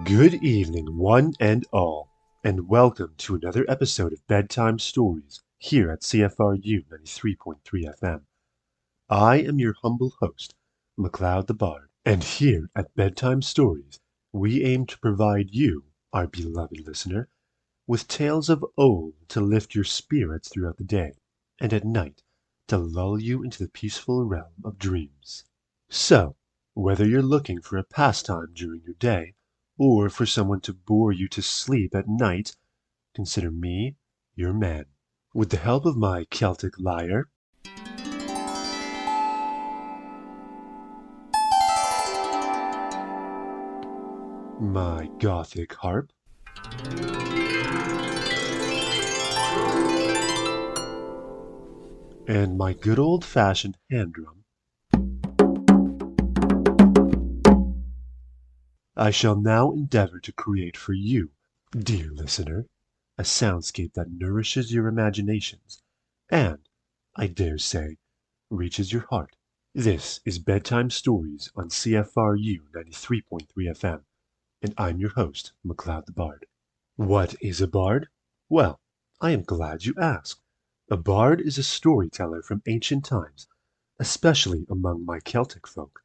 Good evening, one and all, and welcome to another episode of Bedtime Stories here at CFRU 93.3 FM. I am your humble host, MacLeod the Bard, and here at Bedtime Stories, we aim to provide you, our beloved listener, with tales of old to lift your spirits throughout the day, and at night to lull you into the peaceful realm of dreams. So, whether you're looking for a pastime during your day, or for someone to bore you to sleep at night, consider me your man. With the help of my Celtic lyre, my Gothic harp, and my good old-fashioned hand drum, I shall now endeavor to create for you, dear listener, a soundscape that nourishes your imaginations and, I dare say, reaches your heart. This is Bedtime Stories on CFRU 93.3 FM, and I'm your host, MacLeod the Bard. What is a bard? Well, I am glad you asked. A bard is a storyteller from ancient times, especially among my Celtic folk,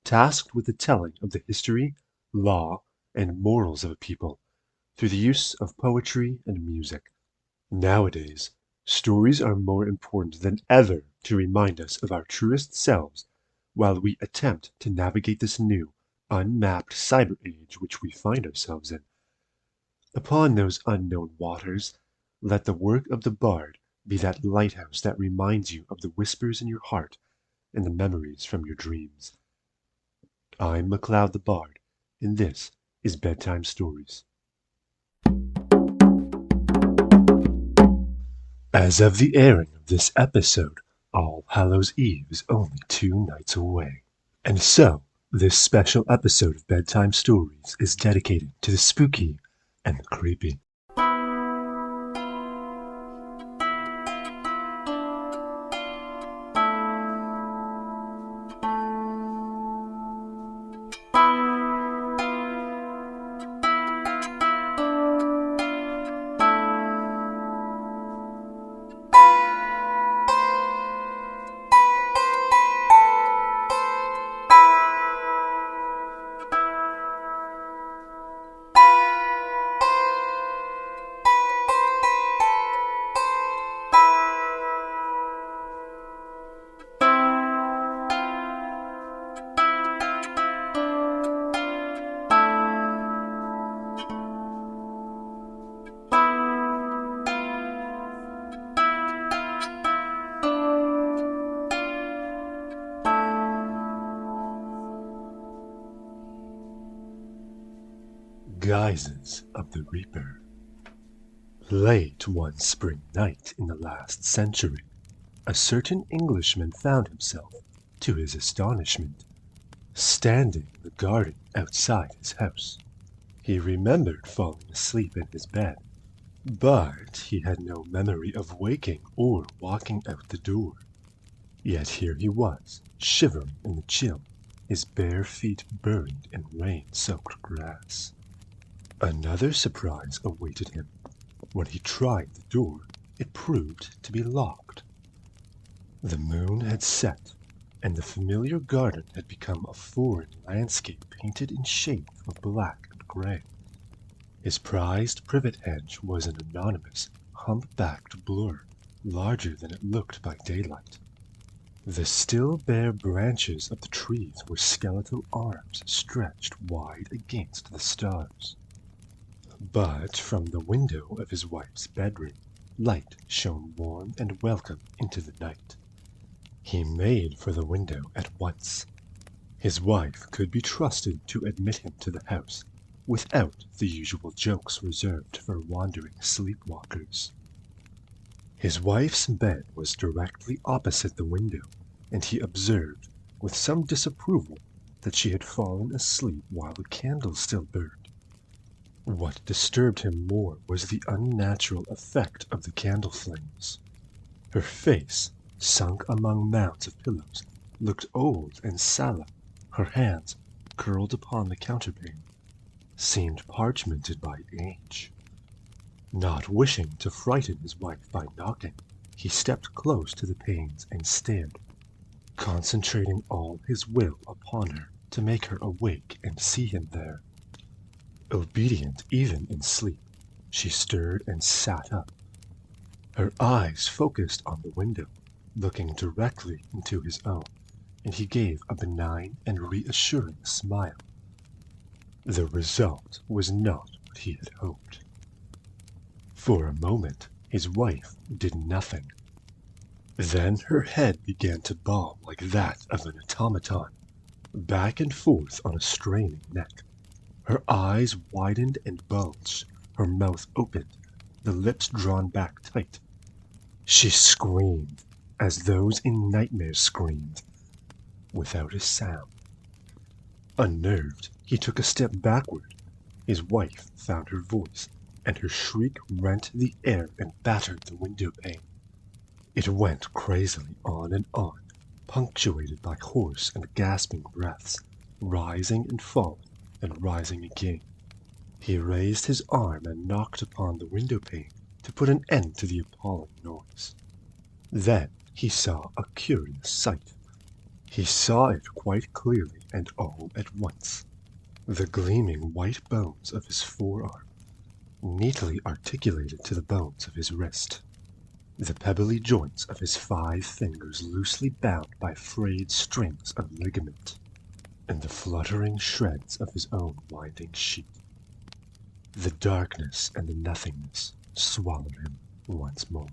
tasked with the telling of the history, law, and morals of a people through the use of poetry and music. Nowadays, stories are more important than ever to remind us of our truest selves while we attempt to navigate this new, unmapped cyber age which we find ourselves in. Upon those unknown waters, let the work of the bard be that lighthouse that reminds you of the whispers in your heart and the memories from your dreams. I'm MacLeod the Bard, and this is Bedtime Stories. As of the airing of this episode, All Hallows Eve is only 2 nights away. And so, this special episode of Bedtime Stories is dedicated to the spooky and the creepy. Guises of the Reaper. Late one spring night in the last century, a certain Englishman found himself, to his astonishment, standing in the garden outside his house. He remembered falling asleep in his bed, but he had no memory of waking or walking out the door. Yet here he was, shivering in the chill, his bare feet buried in rain-soaked grass. Another surprise awaited him. When he tried the door, it proved to be locked. The moon had set, and the familiar garden had become a foreign landscape painted in shades of black and gray. His prized privet hedge was an anonymous, hump-backed blur, larger than it looked by daylight. The still bare branches of the trees were skeletal arms stretched wide against the stars. But from the window of his wife's bedroom, light shone warm and welcome into the night. He made for the window at once. His wife could be trusted to admit him to the house, without the usual jokes reserved for wandering sleepwalkers. His wife's bed was directly opposite the window, and he observed, with some disapproval, that she had fallen asleep while the candle still burned. What disturbed him more was the unnatural effect of the candle flames. Her face, sunk among mounds of pillows, looked old and sallow, her hands curled upon the counterpane. seemed parchmented by age. Not wishing to frighten his wife by knocking, he stepped close to the panes and stared, concentrating all his will upon her to make her awake and see him there. Obedient even in sleep, she stirred and sat up. Her eyes focused on the window, looking directly into his own, and he gave a benign and reassuring smile. The result was not what he had hoped. For a moment, his wife did nothing. Then her head began to bob like that of an automaton, back and forth on a straining neck. Her eyes widened and bulged, her mouth opened, the lips drawn back tight. She screamed, as those in nightmares screamed, without a sound. Unnerved, he took a step backward. His wife found her voice, and her shriek rent the air and battered the window pane. It went crazily on and on, punctuated by hoarse and gasping breaths, rising and falling and rising again. He raised his arm and knocked upon the window pane to put an end to the appalling noise. Then he saw a curious sight. He saw it quite clearly and all at once. The gleaming white bones of his forearm, neatly articulated to the bones of his wrist. The pebbly joints of his 5 fingers loosely bound by frayed strings of ligament, and the fluttering shreds of his own winding sheet. The darkness and the nothingness swallowed him once more.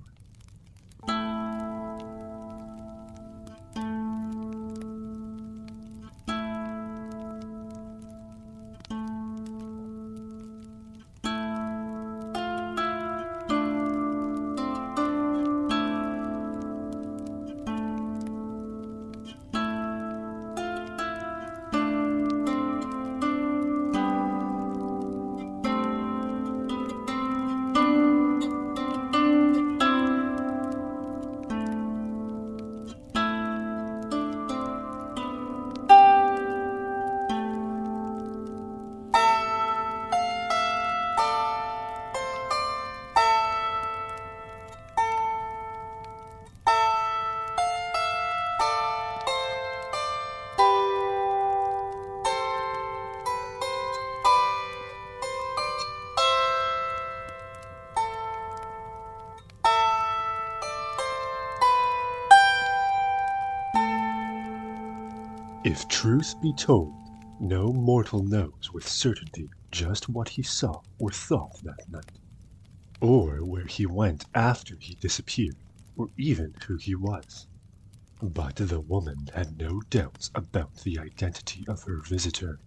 If truth be told, no mortal knows with certainty just what he saw or thought that night, or where he went after he disappeared, or even who he was. But the woman had no doubts about the identity of her visitor,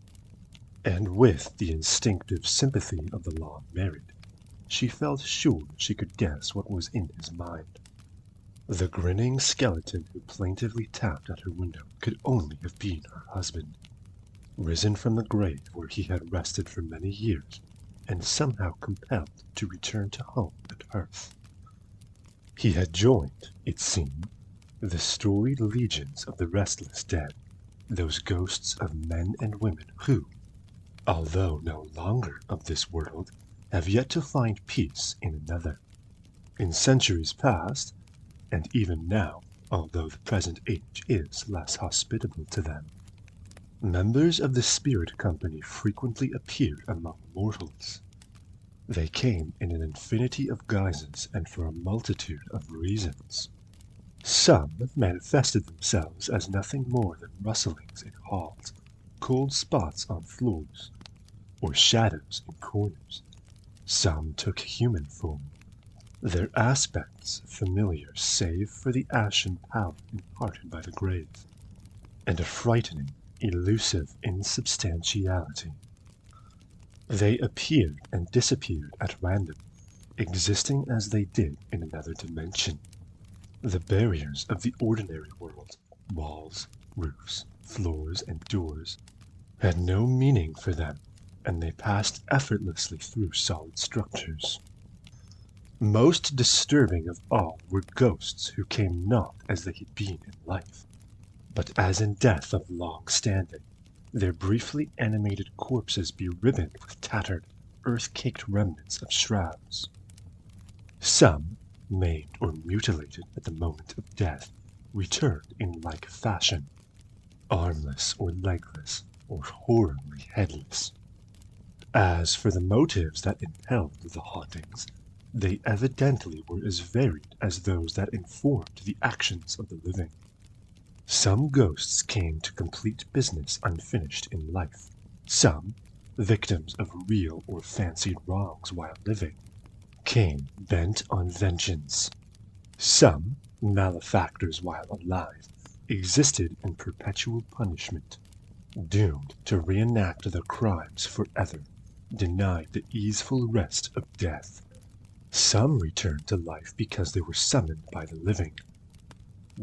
and with the instinctive sympathy of the long-married, she felt sure she could guess what was in his mind. The grinning skeleton who plaintively tapped at her window could only have been her husband, risen from the grave where he had rested for many years, and somehow compelled to return to home and hearth. He had joined, it seemed, the storied legions of the restless dead, those ghosts of men and women who, although no longer of this world, have yet to find peace in another. In centuries past, and even now, although the present age is less hospitable to them, members of the spirit company frequently appeared among mortals. They came in an infinity of guises and for a multitude of reasons. Some manifested themselves as nothing more than rustlings in halls, cold spots on floors, or shadows in corners. Some took human form, their aspects familiar save for the ashen pallor imparted by the grave, and a frightening, elusive insubstantiality. They appeared and disappeared at random, existing as they did in another dimension. The barriers of the ordinary world, walls, roofs, floors, and doors, had no meaning for them, and they passed effortlessly through solid structures. Most disturbing of all were ghosts who came not as they had been in life, but as in death of long standing, their briefly animated corpses beribboned with tattered, earth-caked remnants of shrouds. Some, maimed or mutilated at the moment of death, returned in like fashion, armless or legless, or horribly headless. As for the motives that impelled the hauntings, they evidently were as varied as those that informed the actions of the living. Some ghosts came to complete business unfinished in life. Some, victims of real or fancied wrongs while living, came bent on vengeance. Some, malefactors while alive, existed in perpetual punishment, doomed to reenact their crimes forever, denied the easeful rest of death. Some returned to life because they were summoned by the living.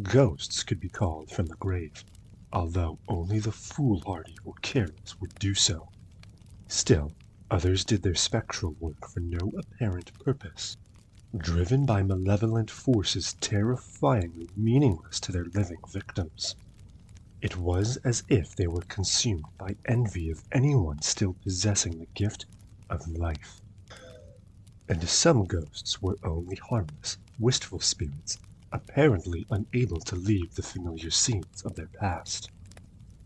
Ghosts could be called from the grave, although only the foolhardy or careless would do so. Still, others did their spectral work for no apparent purpose, driven by malevolent forces terrifyingly meaningless to their living victims. It was as if they were consumed by envy of anyone still possessing the gift of life. And some ghosts were only harmless, wistful spirits, apparently unable to leave the familiar scenes of their past.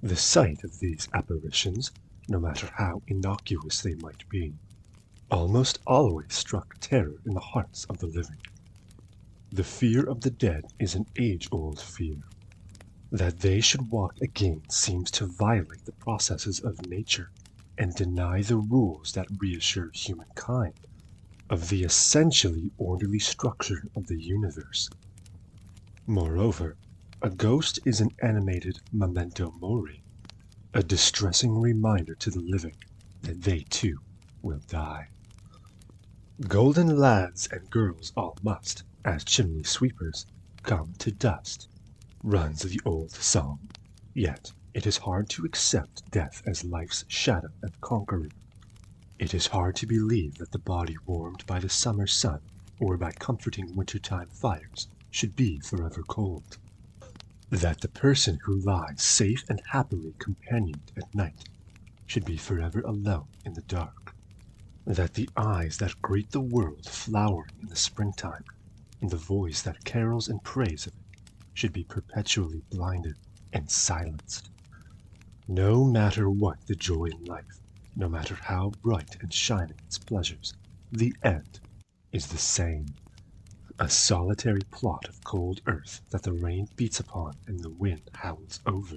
The sight of these apparitions, no matter how innocuous they might be, almost always struck terror in the hearts of the living. The fear of the dead is an age-old fear. That they should walk again seems to violate the processes of nature and deny the rules that reassure humankind of the essentially orderly structure of the universe. Moreover, a ghost is an animated memento mori, a distressing reminder to the living that they too will die. Golden lads and girls all must, as chimney sweepers, come to dust, runs the old song, yet it is hard to accept death as life's shadow and conqueror. It is hard to believe that the body warmed by the summer sun or by comforting wintertime fires should be forever cold. That the person who lies safe and happily companioned at night should be forever alone in the dark. That the eyes that greet the world flowering in the springtime, and the voice that carols and prays of it, should be perpetually blinded and silenced. No matter what the joy in life, no matter how bright and shining its pleasures, the end is the same. A solitary plot of cold earth that the rain beats upon and the wind howls over.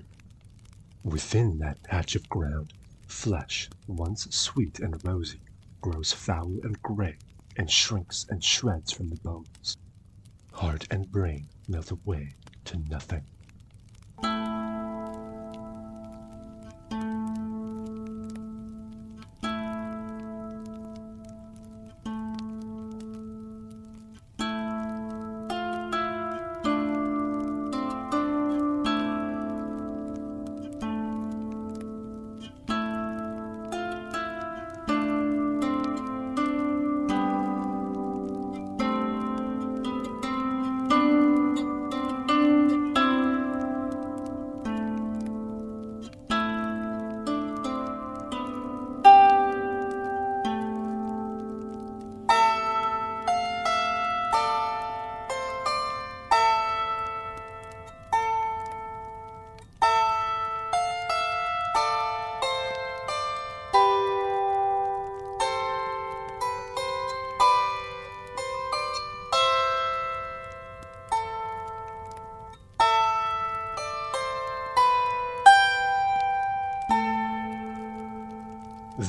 Within that patch of ground, flesh, once sweet and rosy, grows foul and gray, and shrinks and shreds from the bones. Heart and brain melt away to nothing.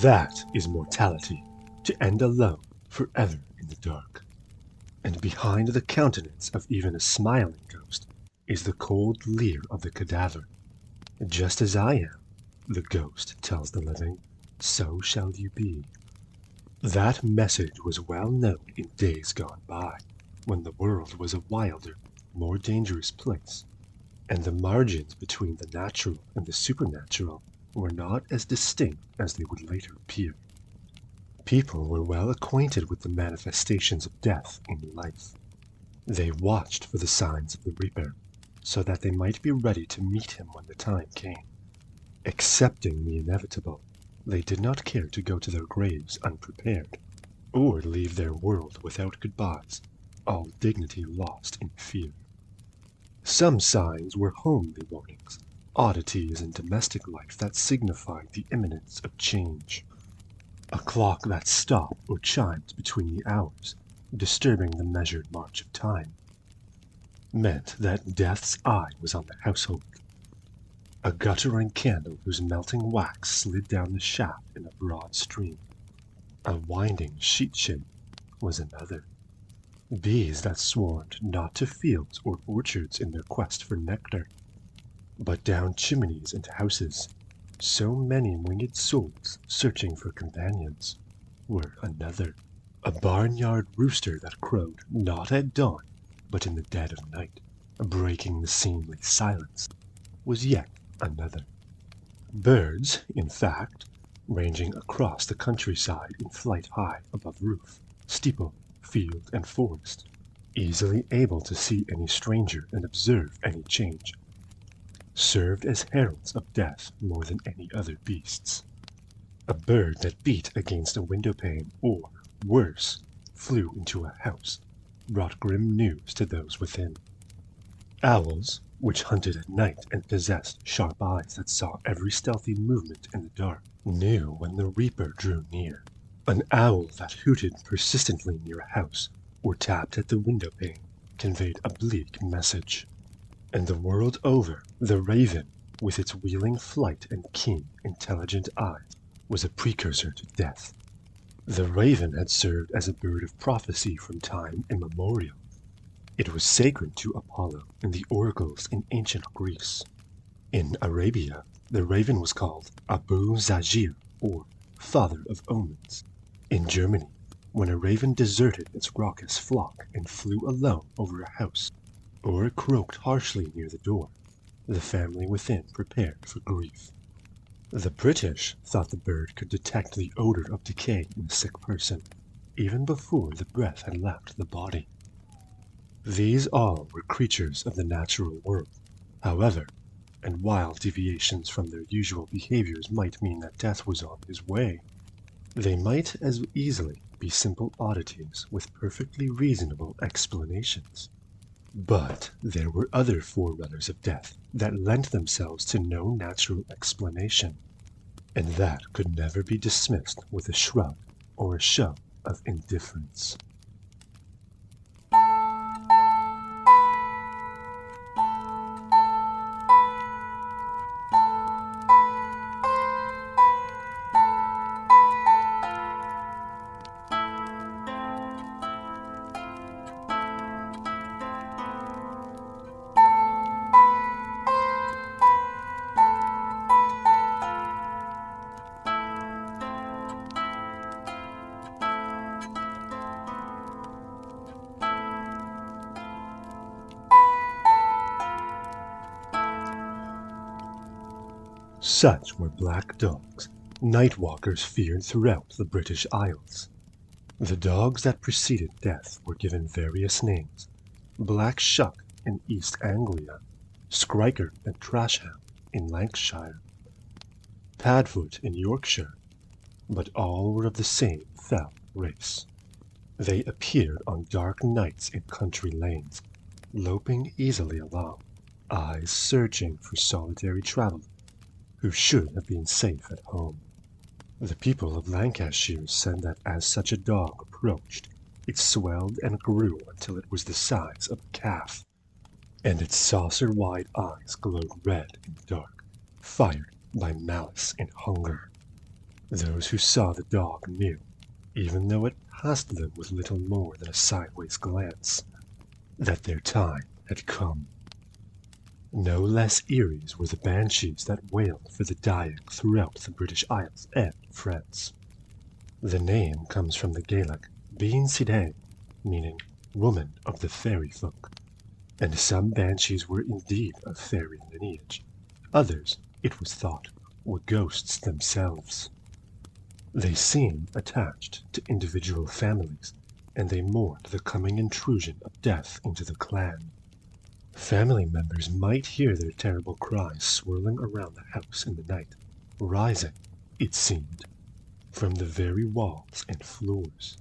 That is mortality, to end alone forever in the dark. And behind the countenance of even a smiling ghost is the cold leer of the cadaver. Just as I am, the ghost tells the living, so shall you be. That message was well known in days gone by, when the world was a wilder, more dangerous place, and the margins between the natural and the supernatural were not as distinct as they would later appear. People were well acquainted with the manifestations of death in life. They watched for the signs of the Reaper, so that they might be ready to meet him when the time came. Accepting the inevitable, they did not care to go to their graves unprepared, or leave their world without goodbyes, all dignity lost in fear. Some signs were homely warnings, oddities in domestic life that signified the imminence of change. A clock that stopped or chimed between the hours, disturbing the measured march of time, meant that death's eye was on the household. A guttering candle whose melting wax slid down the shaft in a broad stream. A winding sheet shade was another. Bees that swarmed not to fields or orchards in their quest for nectar, but down chimneys and houses, so many winged souls searching for companions, were another. A barnyard rooster that crowed not at dawn, but in the dead of night, breaking the seemly silence, was yet another. Birds, in fact, ranging across the countryside in flight high above roof, steeple, field, and forest, easily able to see any stranger and observe any change, served as heralds of death more than any other beasts. A bird that beat against a window pane, or, worse, flew into a house, brought grim news to those within. Owls, which hunted at night and possessed sharp eyes that saw every stealthy movement in the dark, knew when the reaper drew near. An owl that hooted persistently near a house, or tapped at the window pane, conveyed a bleak message. And the world over, the raven, with its wheeling flight and keen, intelligent eyes, was a precursor to death. The raven had served as a bird of prophecy from time immemorial. It was sacred to Apollo and the oracles in ancient Greece. In Arabia, the raven was called Abu Zajir, or Father of Omens. In Germany, when a raven deserted its raucous flock and flew alone over a house, or croaked harshly near the door, the family within prepared for grief. The British thought the bird could detect the odor of decay in a sick person, even before the breath had left the body. These all were creatures of the natural world, however, and while deviations from their usual behaviors might mean that death was on his way, they might as easily be simple oddities with perfectly reasonable explanations. But there were other forerunners of death that lent themselves to no natural explanation, and that could never be dismissed with a shrug or a show of indifference. Such were black dogs, night walkers feared throughout the British Isles. The dogs that preceded death were given various names: Black Shuck in East Anglia, Skriker and Trashhound in Lancashire, Padfoot in Yorkshire, but all were of the same foul race. They appeared on dark nights in country lanes, loping easily along, eyes searching for solitary travelers who should have been safe at home. The people of Lancashire said that as such a dog approached, it swelled and grew until it was the size of a calf, and its saucer-wide eyes glowed red and dark, fired by malice and hunger. Those who saw the dog knew, even though it passed them with little more than a sideways glance, that their time had come. No less eerie were the banshees that wailed for the dying throughout the British Isles and France. The name comes from the Gaelic Bean Sidhe, meaning woman of the fairy folk, and some banshees were indeed of fairy lineage. Others, it was thought, were ghosts themselves. They seemed attached to individual families, and they mourned the coming intrusion of death into the clan. Family members might hear their terrible cries swirling around the house in the night, rising, it seemed, from the very walls and floors.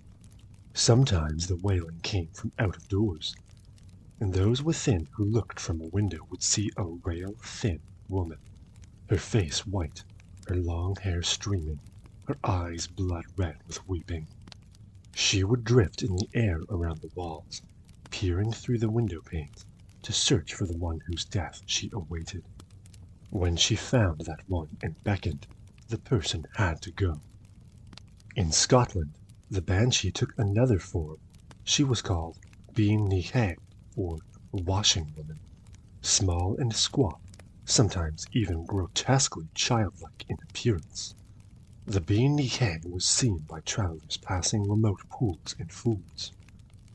Sometimes the wailing came from out of doors, and those within who looked from a window would see a rail-thin woman, her face white, her long hair streaming, her eyes blood-red with weeping. She would drift in the air around the walls, peering through the window panes to search for the one whose death she awaited. When she found that one and beckoned, the person had to go. In Scotland, the banshee took another form. She was called Bean Ní Hé, or washing woman, small and squat, sometimes even grotesquely childlike in appearance. The Bean Ní Hé was seen by travelers passing remote pools and foods.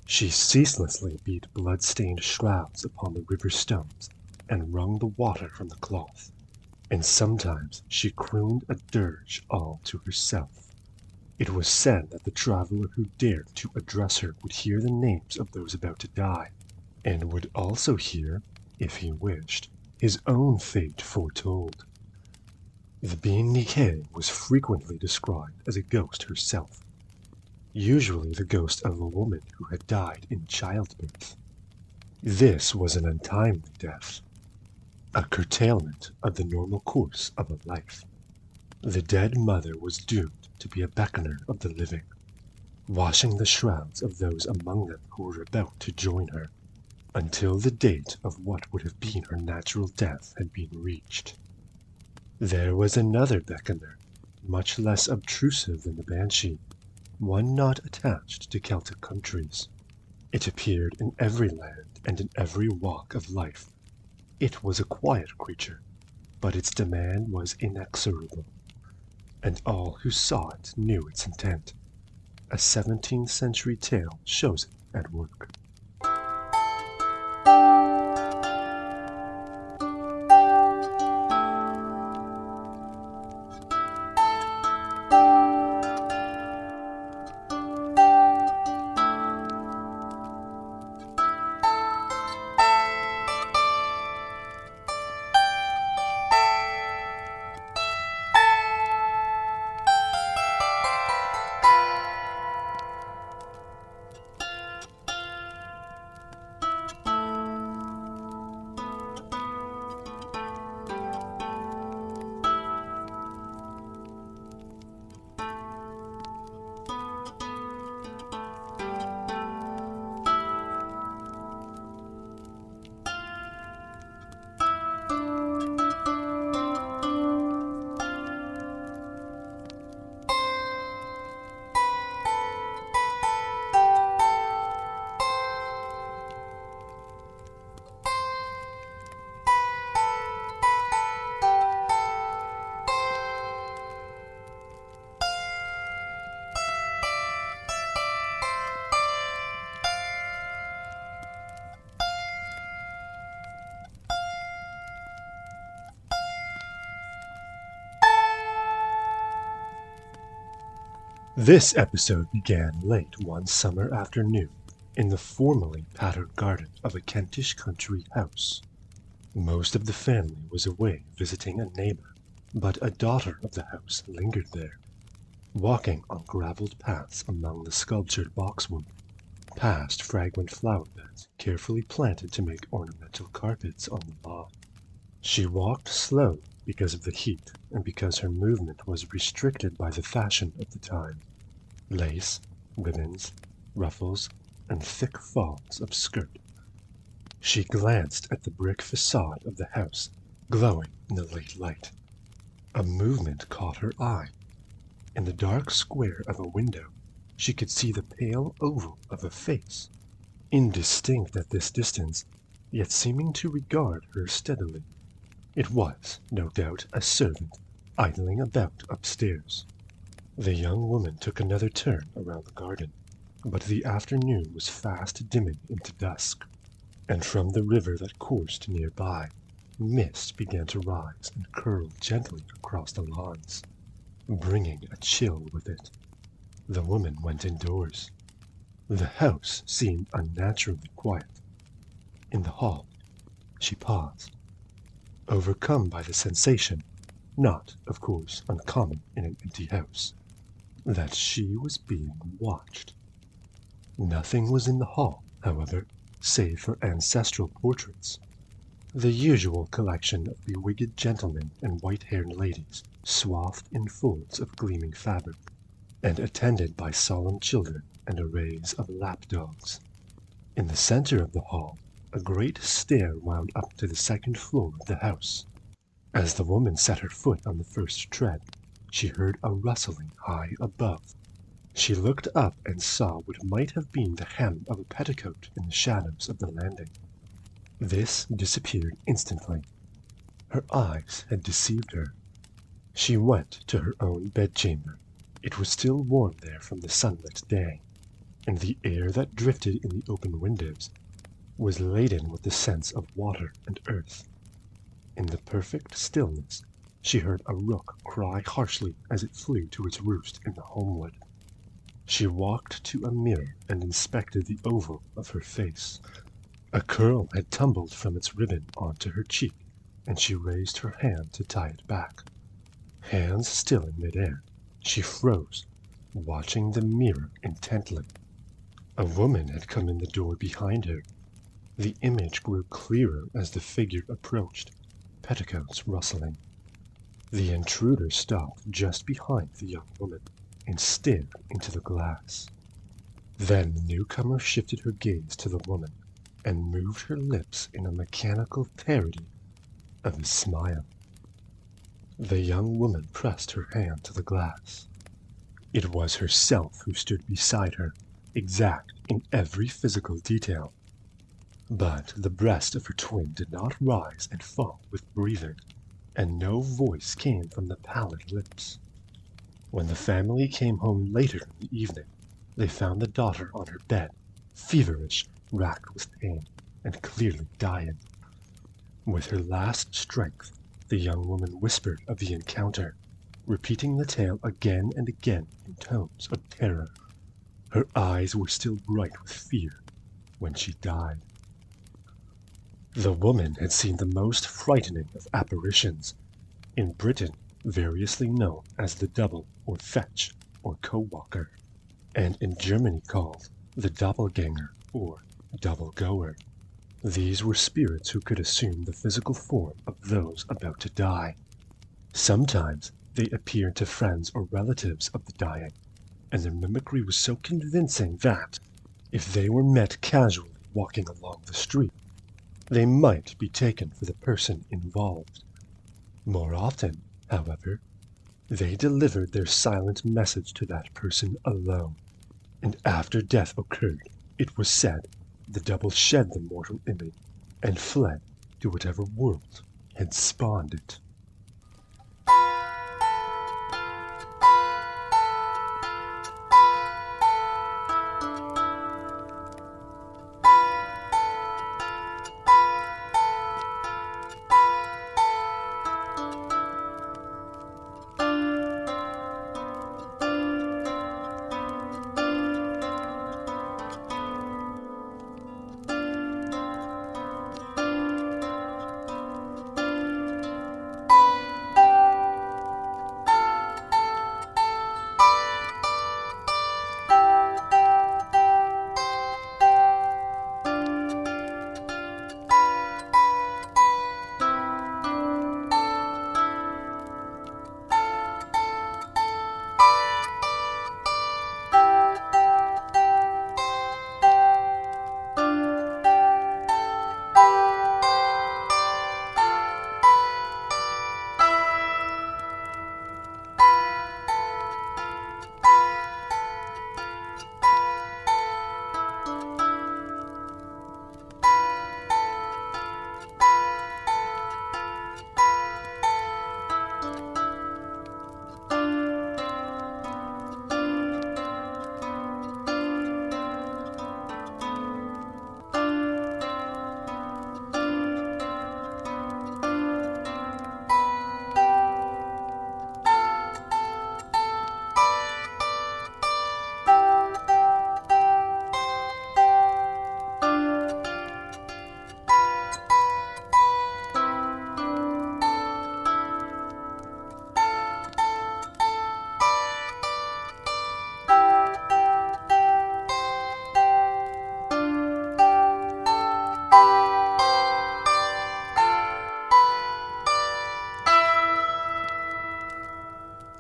She ceaselessly beat blood-stained shrouds upon the river stones and wrung the water from the cloth, and sometimes she crooned a dirge all to herself. It was said that the traveler who dared to address her would hear the names of those about to die, and would also hear, if he wished, his own fate foretold. The Bean Ní Hé was frequently described as a ghost herself, usually the ghost of a woman who had died in childbirth. This was an untimely death, a curtailment of the normal course of a life. The dead mother was doomed to be a beckoner of the living, washing the shrouds of those among them who were about to join her, until the date of what would have been her natural death had been reached. There was another beckoner, much less obtrusive than the banshee, one not attached to Celtic countries. It appeared in every land and in every walk of life. It was a quiet creature, but its demand was inexorable, and all who saw it knew its intent. A 17th century tale shows it at work. This episode began late one summer afternoon in the formally patterned garden of a Kentish country house. Most of the family was away visiting a neighbor, but a daughter of the house lingered there, walking on gravelled paths among the sculptured boxwood, past fragrant flower beds carefully planted to make ornamental carpets on the lawn. She walked slowly because of the heat and because her movement was restricted by the fashion of the time: lace, ribbons, ruffles, and thick falls of skirt. She glanced at the brick facade of the house, glowing in the late light. A movement caught her eye. In the dark square of a window, she could see the pale oval of a face, indistinct at this distance, yet seeming to regard her steadily. It was, no doubt, a servant idling about upstairs. The young woman took another turn around the garden, but the afternoon was fast dimming into dusk, and from the river that coursed nearby, mist began to rise and curl gently across the lawns, bringing a chill with it. The woman went indoors. The house seemed unnaturally quiet. In the hall, she paused, overcome by the sensation not, of course, uncommon in an empty house, that she was being watched. Nothing was in the hall, however, save for ancestral portraits. The usual collection of bewigged gentlemen and white-haired ladies, swathed in folds of gleaming fabric, and attended by solemn children and arrays of lapdogs. In the center of the hall, a great stair wound up to the second floor of the house. As the woman set her foot on the first tread, she heard a rustling high above. She looked up and saw what might have been the hem of a petticoat in the shadows of the landing. This disappeared instantly. Her eyes had deceived her. She went to her own bedchamber. It was still warm there from the sunlit day, and the air that drifted in the open windows was laden with the scents of water and earth. In the perfect stillness, she heard a rook cry harshly as it flew to its roost in the homewood. She walked to a mirror and inspected the oval of her face. A curl had tumbled from its ribbon onto her cheek, and she raised her hand to tie it back. Hands still in midair, she froze, watching the mirror intently. A woman had come in the door behind her. The image grew clearer as the figure approached, petticoats rustling. The intruder stopped just behind the young woman and stared into the glass. Then the newcomer shifted her gaze to the woman and moved her lips in a mechanical parody of a smile. The young woman pressed her hand to the glass. It was herself who stood beside her, exact in every physical detail. But the breast of her twin did not rise and fall with breathing, and no voice came from the pallid lips. When the family came home later in the evening, they found the daughter on her bed, feverish, racked with pain, and clearly dying. With her last strength, the young woman whispered of the encounter, repeating the tale again and again in tones of terror. Her eyes were still bright with fear when she died. The woman had seen the most frightening of apparitions, in Britain variously known as the double or fetch or co-walker, and in Germany called the doppelganger or double-goer. These were spirits who could assume the physical form of those about to die. Sometimes they appeared to friends or relatives of the dying, and their mimicry was so convincing that, if they were met casually walking along the street, they might be taken for the person involved. More often, however, they delivered their silent message to that person alone, and after death occurred, it was said the double shed the mortal image and fled to whatever world had spawned it.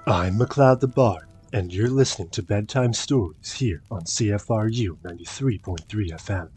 I'm MacLeod the Bard, and you're listening to Bedtime Stories here on CFRU 93.3 FM.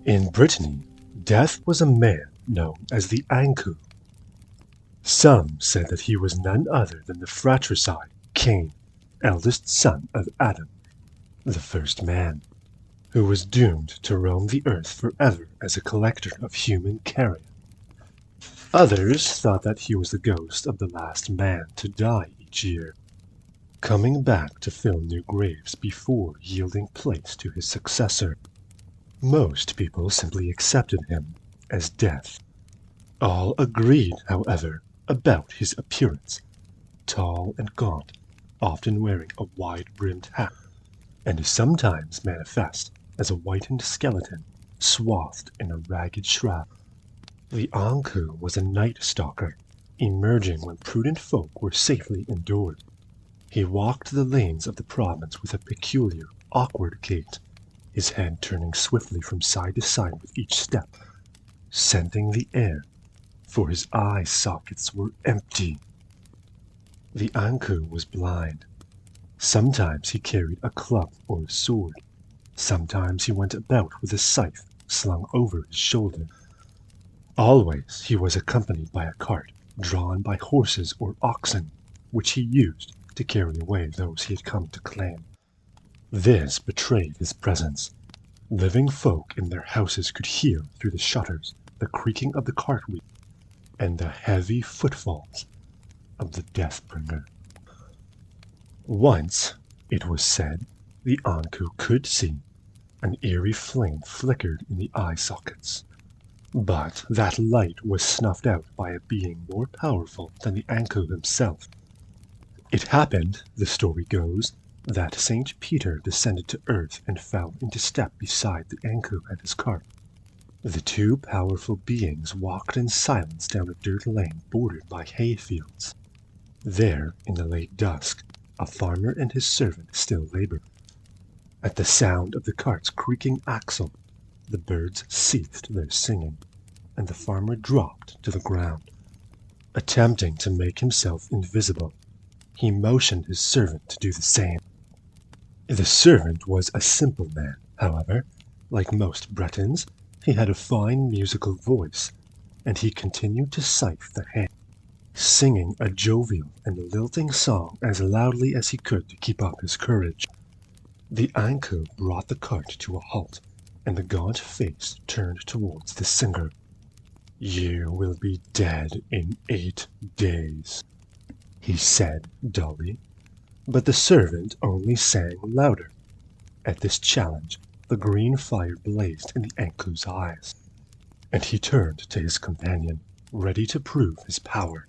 In Brittany, Death was a man known as the Ankou. Some said that he was none other than the fratricide Cain, eldest son of Adam, the first man, who was doomed to roam the earth forever as a collector of human carrion. Others thought that he was the ghost of the last man to die each year, coming back to fill new graves before yielding place to his successor. Most people simply accepted him as Death. All agreed, however, about his appearance, tall and gaunt, often wearing a wide-brimmed hat, and sometimes manifest as a whitened skeleton swathed in a ragged shroud. The Ankou was a night stalker, emerging when prudent folk were safely indoors. He walked the lanes of the province with a peculiar, awkward gait, his head turning swiftly from side to side with each step, scenting the air, for his eye sockets were empty. The Ankou was blind. Sometimes he carried a club or a sword. Sometimes he went about with a scythe slung over his shoulder. Always he was accompanied by a cart drawn by horses or oxen, which he used to carry away those he had come to claim. This betrayed his presence. Living folk in their houses could hear through the shutters the creaking of the cart wheel and the heavy footfalls of the Deathbringer. Once, it was said, the Ankou could see. An eerie flame flickered in the eye sockets. But that light was snuffed out by a being more powerful than the Ankou himself. It happened, the story goes, that St. Peter descended to earth and fell into step beside the Ankou and his cart. The two powerful beings walked in silence down a dirt lane bordered by hayfields. There, in the late dusk, a farmer and his servant still labored. At the sound of the cart's creaking axle, the birds ceased their singing, and the farmer dropped to the ground. Attempting to make himself invisible, he motioned his servant to do the same. The servant was a simple man, however. Like most Bretons, he had a fine musical voice, and he continued to scythe the hay, singing a jovial and lilting song as loudly as he could to keep up his courage. The Ankou brought the cart to a halt, and the gaunt face turned towards the singer. "You will be dead in 8 days," he said dully. But the servant only sang louder. At this challenge, the green fire blazed in the Ankou's eyes, and he turned to his companion, ready to prove his power.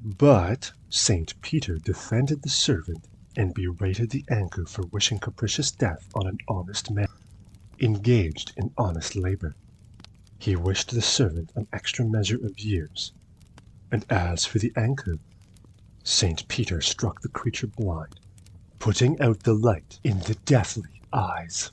But St. Peter defended the servant and berated the Ankou for wishing capricious death on an honest man, engaged in honest labor. He wished the servant an extra measure of years, And as for the anchor, St. Peter struck the creature blind, putting out the light in the deathly eyes.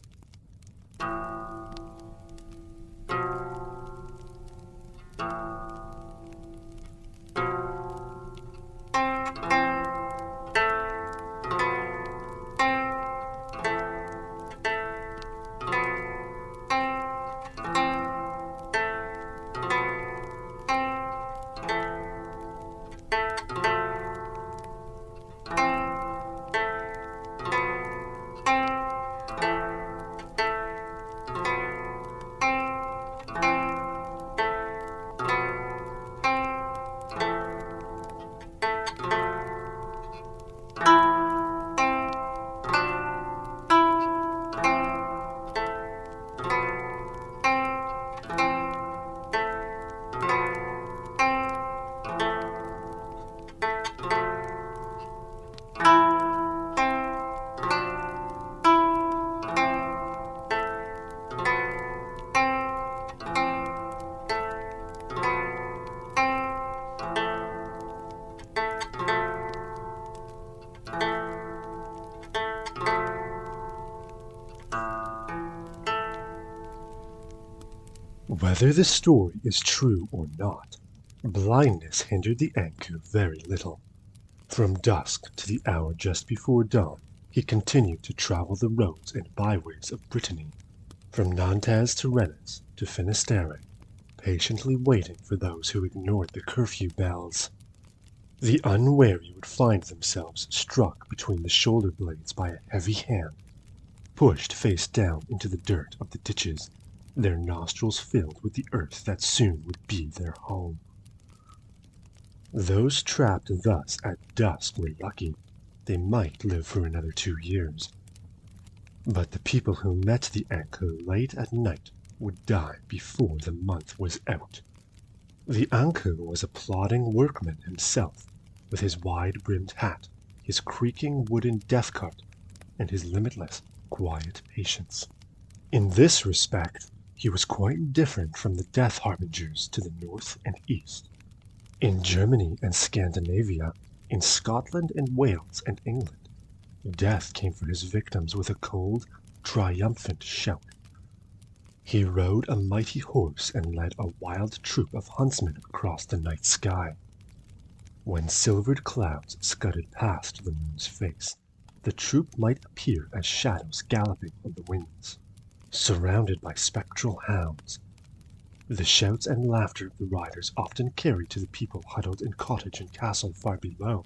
Whether the story is true or not, blindness hindered the anchor very little. From dusk to the hour just before dawn, he continued to travel the roads and byways of Brittany, from Nantes to Rennes to Finisterre, patiently waiting for those who ignored the curfew bells. The unwary would find themselves struck between the shoulder blades by a heavy hand, pushed face down into the dirt of the ditches, their nostrils filled with the earth that soon would be their home. Those trapped thus at dusk were lucky. They might live for another 2 years. But the people who met the anchor late at night would die before the month was out. The anchor was a plodding workman himself, with his wide-brimmed hat, his creaking wooden death-cart, and his limitless, quiet patience. In this respect, he was quite different from the death harbingers to the north and east. In Germany and Scandinavia, in Scotland and Wales and England, death came for his victims with a cold, triumphant shout. He rode a mighty horse and led a wild troop of huntsmen across the night sky. When silvered clouds scudded past the moon's face, the troop might appear as shadows galloping on the winds, surrounded by spectral hounds. The shouts and laughter of the riders often carried to the people huddled in cottage and castle far below,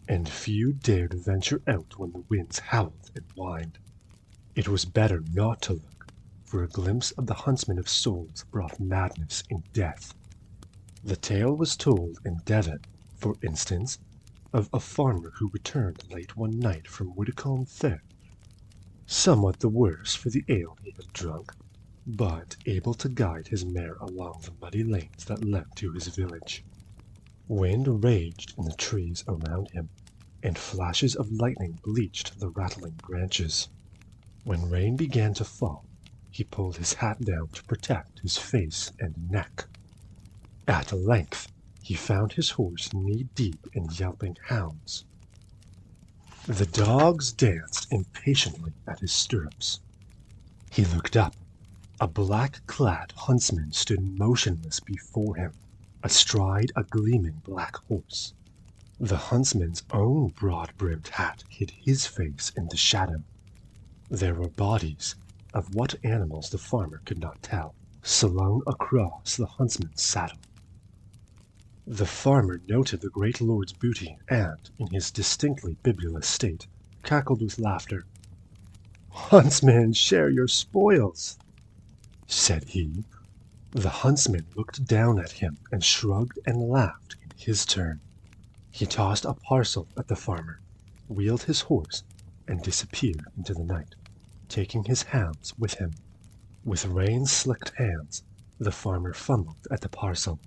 and few dared venture out when the winds howled and whined. It was better not to look, for a glimpse of the huntsman of souls brought madness in death. The tale was told in Devon, for instance, of a farmer who returned late one night from Widdicombe Fair, somewhat the worse for the ale he had drunk, but able to guide his mare along the muddy lanes that led to his village. Wind raged in the trees around him, and flashes of lightning bleached the rattling branches. When rain began to fall, he pulled his hat down to protect his face and neck. At length, he found his horse knee-deep in yelping hounds. The dogs danced impatiently at his stirrups. He looked up. A black-clad huntsman stood motionless before him, astride a gleaming black horse. The huntsman's own broad-brimmed hat hid his face in the shadow. There were bodies, of what animals the farmer could not tell, slung across the huntsman's saddle. The farmer noted the great lord's booty and, in his distinctly bibulous state, cackled with laughter. "Huntsman, share your spoils," said he. The huntsman looked down at him and shrugged and laughed in his turn. He tossed a parcel at the farmer, wheeled his horse, and disappeared into the night, taking his hounds with him. With rain-slicked hands, the farmer fumbled at the parcel.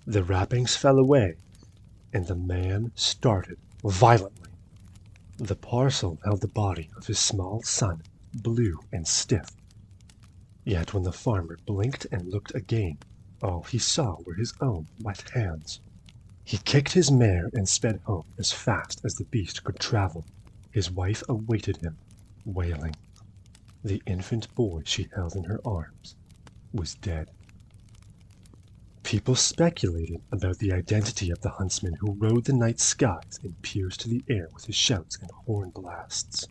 The wrappings fell away, and the man started violently. The parcel held the body of his small son, blue and stiff. Yet when the farmer blinked and looked again, all he saw were his own wet hands. He kicked his mare and sped home as fast as the beast could travel. His wife awaited him, wailing. The infant boy she held in her arms was dead. People speculated about the identity of the huntsman who rode the night skies and pierced the air with his shouts and horn blasts.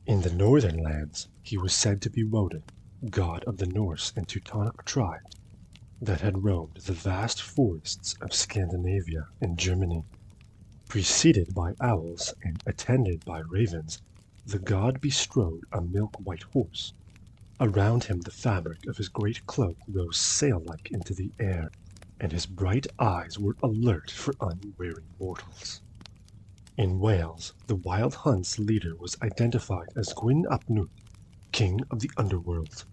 In the northern lands, he was said to be Woden, god of the Norse and Teutonic tribes that had roamed the vast forests of Scandinavia and Germany. Preceded by owls and attended by ravens, the god bestrode a milk-white horse. Around him the fabric of his great cloak rose sail-like into the air, and his bright eyes were alert for unwary mortals. In Wales, the wild hunt's leader was identified as Gwyn ap Nudd, king of the underworld.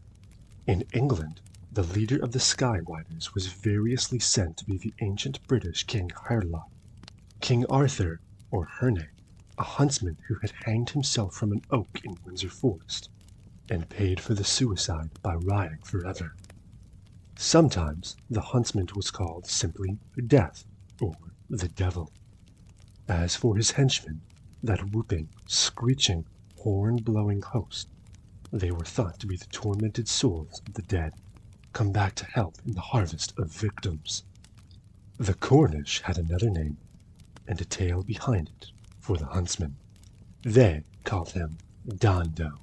In England, the leader of the Skywiders was variously said to be the ancient British King Harla. King Arthur, or Herne, a huntsman who had hanged himself from an oak in Windsor Forest, and paid for the suicide by riding forever. Sometimes the huntsman was called simply Death, or the Devil. As for his henchmen, that whooping, screeching, horn-blowing host, they were thought to be the tormented souls of the dead, come back to help in the harvest of victims. The Cornish had another name, and a tale behind it for the huntsman. They called him Dando.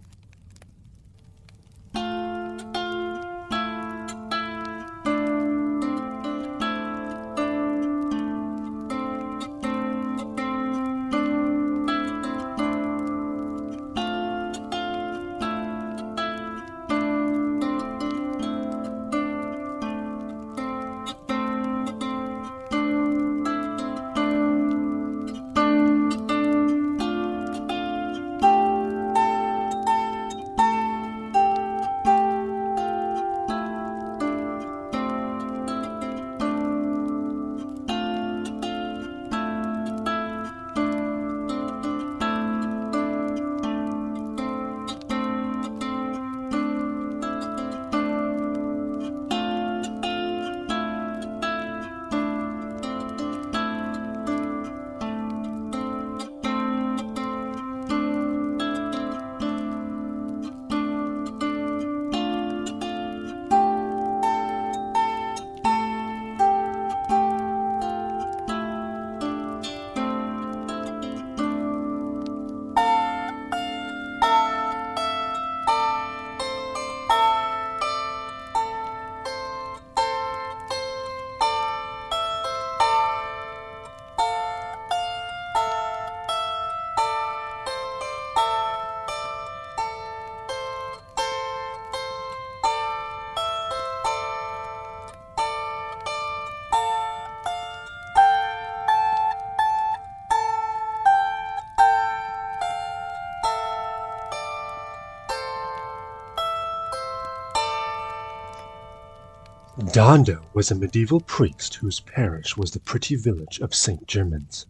Dando was a medieval priest whose parish was the pretty village of St. Germans,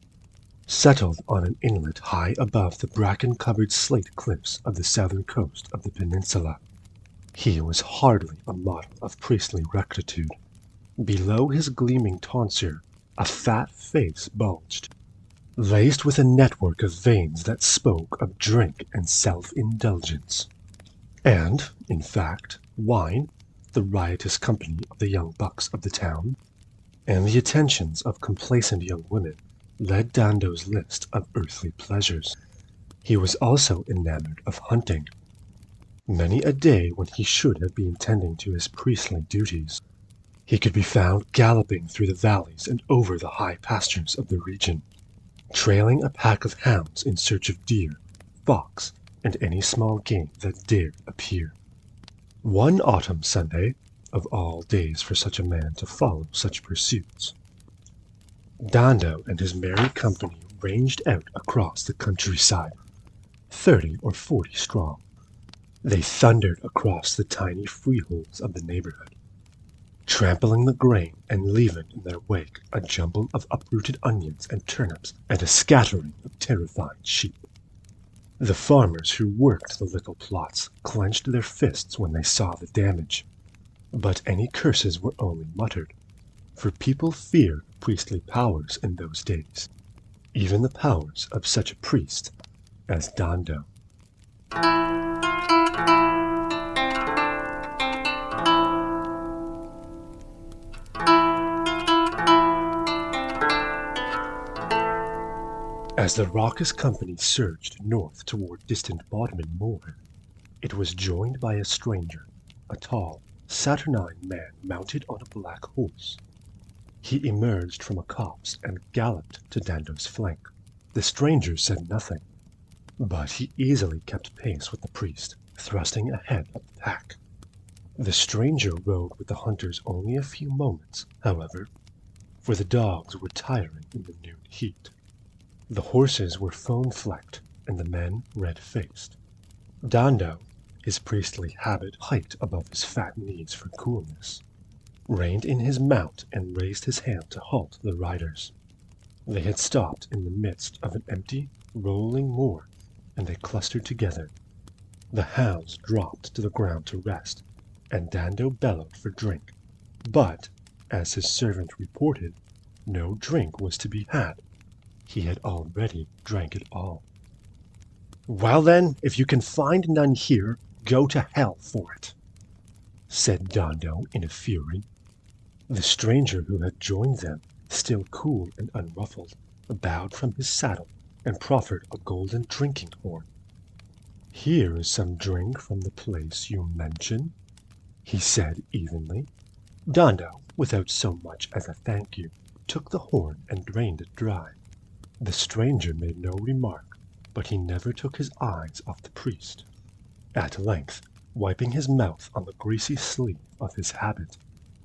settled on an inlet high above the bracken-covered slate cliffs of the southern coast of the peninsula. He was hardly a model of priestly rectitude. Below his gleaming tonsure, a fat face bulged, laced with a network of veins that spoke of drink and self-indulgence. And, in fact, wine, the riotous company of the young bucks of the town, and the attentions of complacent young women led Dando's list of earthly pleasures. He was also enamored of hunting. Many a day when he should have been tending to his priestly duties, he could be found galloping through the valleys and over the high pastures of the region, trailing a pack of hounds in search of deer, fox, and any small game that dared appear. One autumn Sunday, of all days for such a man to follow such pursuits, Dando and his merry company ranged out across the countryside, 30 or 40 strong. They thundered across the tiny freeholds of the neighborhood, trampling the grain and leaving in their wake a jumble of uprooted onions and turnips and a scattering of terrified sheep. The farmers who worked the little plots clenched their fists when they saw the damage, but any curses were only muttered, for people feared priestly powers in those days, even the powers of such a priest as Dando. As the raucous company surged north toward distant Bodmin Moor, it was joined by a stranger, a tall, saturnine man mounted on a black horse. He emerged from a copse and galloped to Dando's flank. The stranger said nothing, but he easily kept pace with the priest, thrusting ahead of the pack. The stranger rode with the hunters only a few moments, however, for the dogs were tiring in the noon heat. The horses were foam-flecked, and the men red-faced. Dando, his priestly habit hiked above his fat knees for coolness, reined in his mount and raised his hand to halt the riders. They had stopped in the midst of an empty, rolling moor, and they clustered together. The hounds dropped to the ground to rest, and Dando bellowed for drink. But, as his servant reported, no drink was to be had. He had already drank it all. "Well then, if you can find none here, go to hell for it," said Dando in a fury. The stranger who had joined them, still cool and unruffled, bowed from his saddle and proffered a golden drinking horn. "Here is some drink from the place you mention," he said evenly. Dando, without so much as a thank you, took the horn and drained it dry. The stranger made no remark, but he never took his eyes off the priest. At length, wiping his mouth on the greasy sleeve of his habit,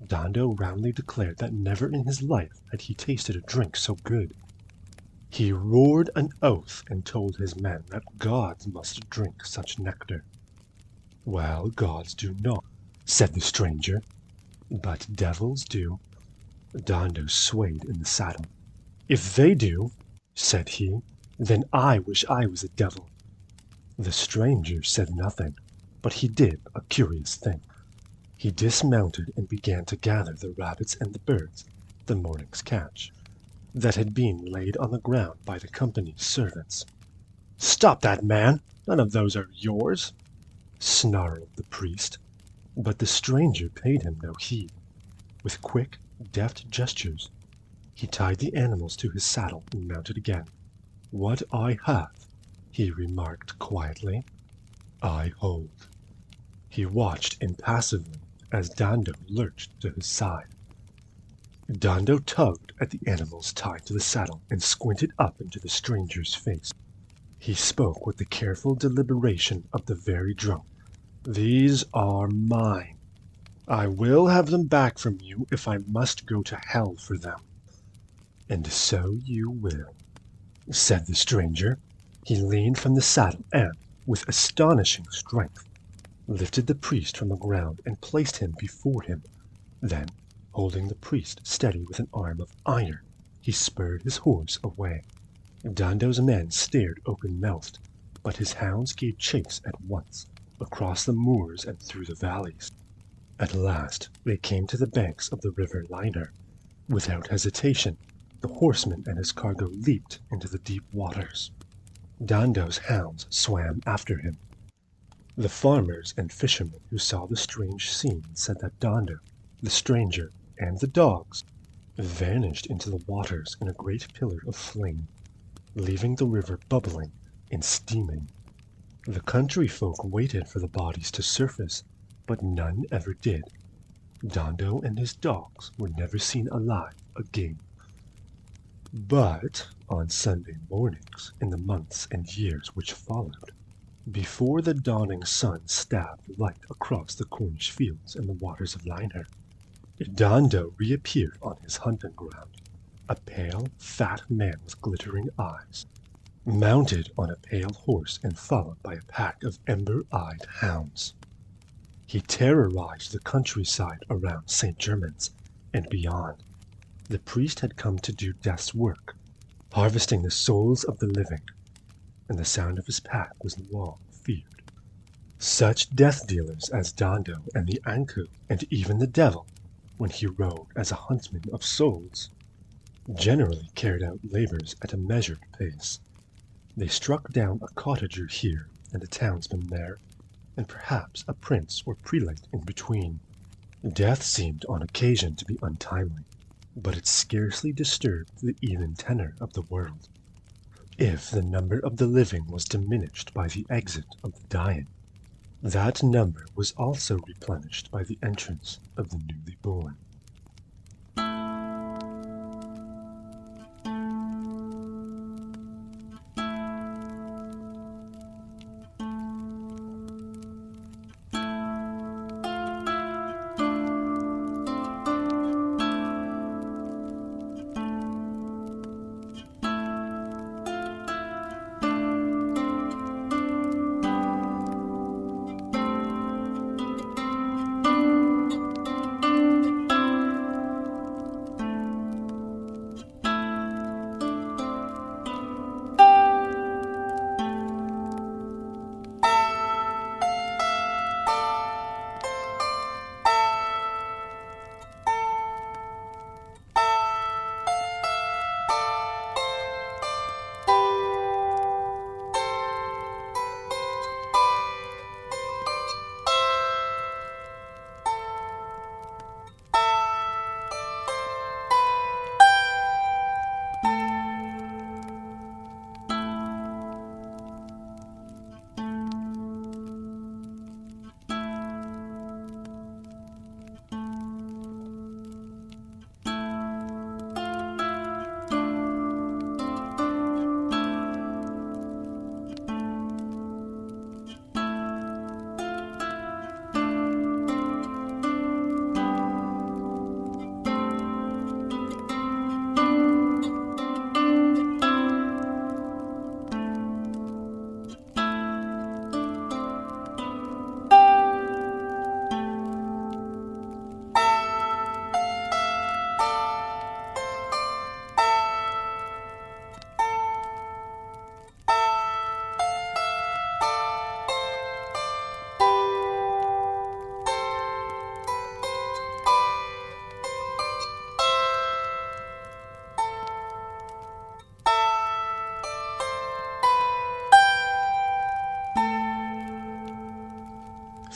Dando roundly declared that never in his life had he tasted a drink so good. He roared an oath and told his men that gods must drink such nectar. "Well, gods do not," said the stranger, "but devils do." Dando swayed in the saddle. "If they do," said he, "then I wish I was a devil." The stranger said nothing, but he did a curious thing. He dismounted and began to gather the rabbits and the birds, the morning's catch, that had been laid on the ground by the company's servants. "Stop that, man! None of those are yours," snarled the priest, but the stranger paid him no heed. With quick, deft gestures, he tied the animals to his saddle and mounted again. "What I have," he remarked quietly, "I hold." He watched impassively as Dando lurched to his side. Dando tugged at the animals tied to the saddle and squinted up into the stranger's face. He spoke with the careful deliberation of the very drunk. "These are mine. I will have them back from you if I must go to hell for them." "And so you will," said the stranger. He leaned from the saddle and, with astonishing strength, lifted the priest from the ground and placed him before him. Then, holding the priest steady with an arm of iron, he spurred his horse away. Dando's men stared open-mouthed, but his hounds gave chase at once, across the moors and through the valleys. At last they came to the banks of the river Liner. Without hesitation, the horseman and his cargo leaped into the deep waters. Dando's hounds swam after him. The farmers and fishermen who saw the strange scene said that Dando, the stranger, and the dogs vanished into the waters in a great pillar of flame, leaving the river bubbling and steaming. The country folk waited for the bodies to surface, but none ever did. Dando and his dogs were never seen alive again. But on Sunday mornings, in the months and years which followed, before the dawning sun stabbed light across the Cornish fields and the waters of Liner, Dando reappeared on his hunting ground, a pale, fat man with glittering eyes, mounted on a pale horse and followed by a pack of ember-eyed hounds. He terrorized the countryside around St. Germans and beyond. The priest had come to do death's work, harvesting the souls of the living, and the sound of his pack was long feared. Such death-dealers as Dando and the Anku and even the devil when he rode as a huntsman of souls, generally carried out labors at a measured pace. They struck down a cottager here and a townsman there, and perhaps a prince or prelate in between. Death seemed on occasion to be untimely, but it scarcely disturbed the even tenor of the world. If the number of the living was diminished by the exit of the dying, that number was also replenished by the entrance of the newly born.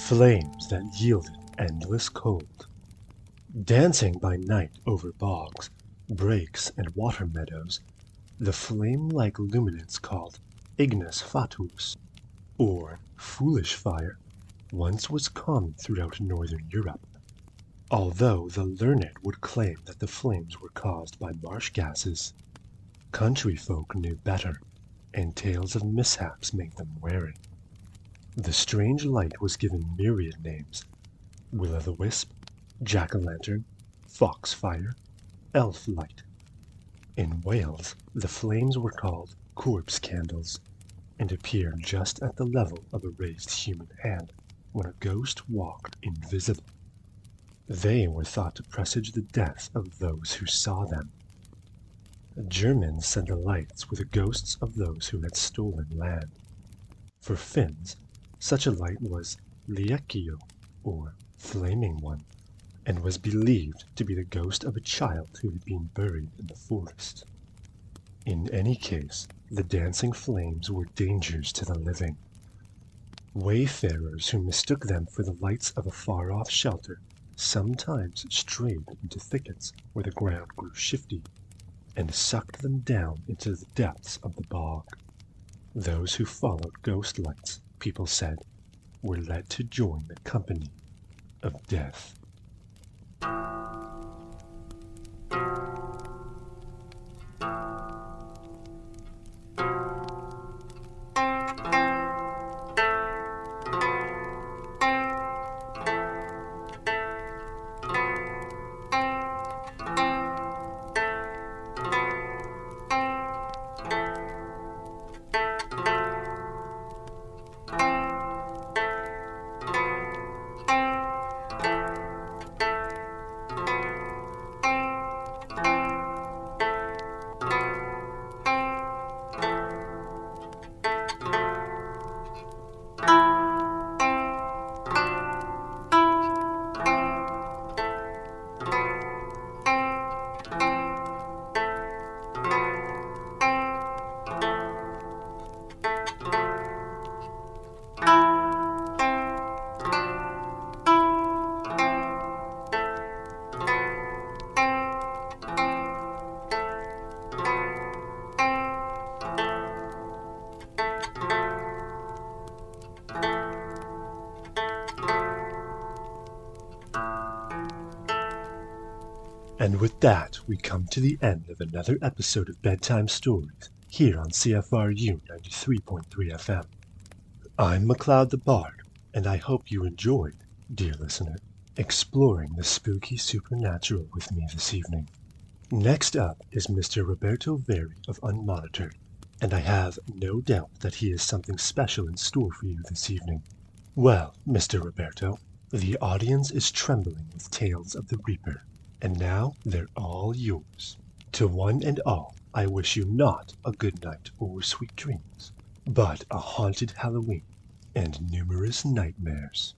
Flames that yielded endless cold. Dancing by night over bogs, brakes, and water meadows, the flame-like luminance called ignis fatuus, or foolish fire, once was common throughout northern Europe, although the learned would claim that the flames were caused by marsh gases. Country folk knew better, and tales of mishaps made them wary. The strange light was given myriad names: will-o'-the-wisp, jack-o'-lantern, fox-fire, elf-light. In Wales, the flames were called corpse candles, and appeared just at the level of a raised human hand when a ghost walked invisible. They were thought to presage the death of those who saw them. Germans said the lights were the ghosts of those who had stolen land. For Finns, such a light was liekkiö, or flaming one, and was believed to be the ghost of a child who had been buried in the forest. In any case, the dancing flames were dangers to the living. Wayfarers who mistook them for the lights of a far-off shelter sometimes strayed into thickets where the ground grew shifty, and sucked them down into the depths of the bog. Those who followed ghost lights, people said, were led to join the company of death. And with that, we come to the end of another episode of Bedtime Stories here on CFRU 93.3 FM. I'm MacLeod the Bard, and I hope you enjoyed, dear listener, exploring the spooky supernatural with me this evening. Next up is Mr. Roberto Veri of Unmonitored, and I have no doubt that he has something special in store for you this evening. Well, Mr. Roberto, the audience is trembling with tales of the Reaper, and now they're all yours. To one and all, I wish you not a good night or sweet dreams, but a haunted Halloween and numerous nightmares.